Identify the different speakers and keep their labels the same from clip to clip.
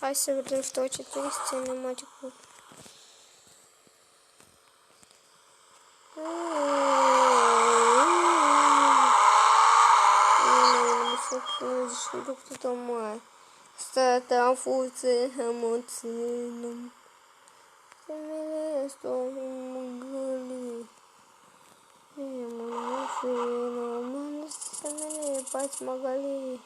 Speaker 1: Қайсы бір дрифт очередь синематик бұл. Стата фуци эмоцином. Семеле стомгали. Эмоцином. Семеле пасмагали.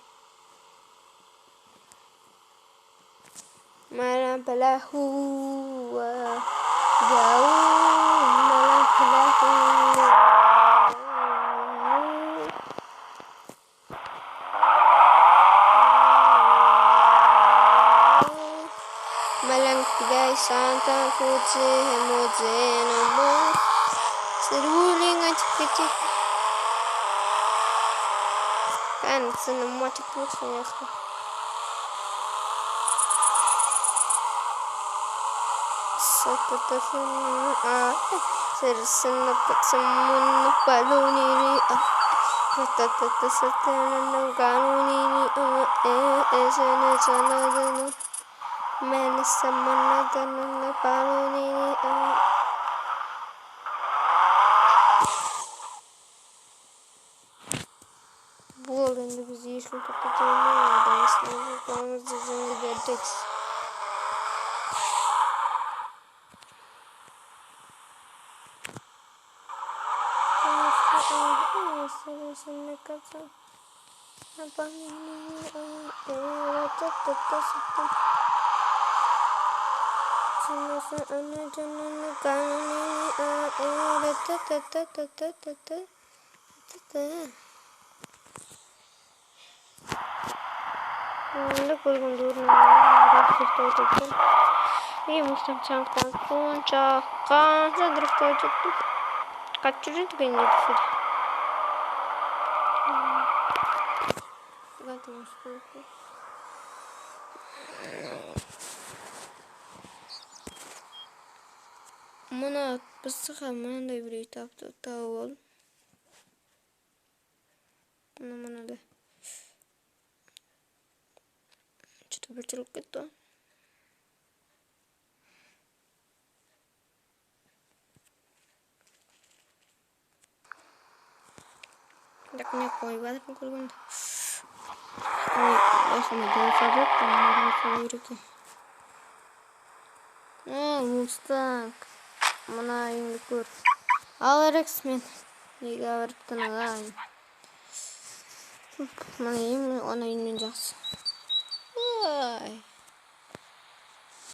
Speaker 1: Malam pelahu. Jauh malam pelahu. Malang pidai santa fuci hemozeno mas seruling acik-acik kan sinematik ya. Sersana patsamun paluniri tatata satana ganuniri esana sanadana melisamanadana paluniri bu oyunda bizi işin kapatılmıyor. Aslında kanımızda zengin geldik. Sana kata apa ini Mana pasti mana da bir kitapta tavol. Mana da. Что-то бутылка то. Так не koymadım kurban. Ой, başıma dönüşecek de bunu ruki. Mustak. Mana ini kur. Alex men. Liga varıp da mana ini ona ineceğiz. Ay.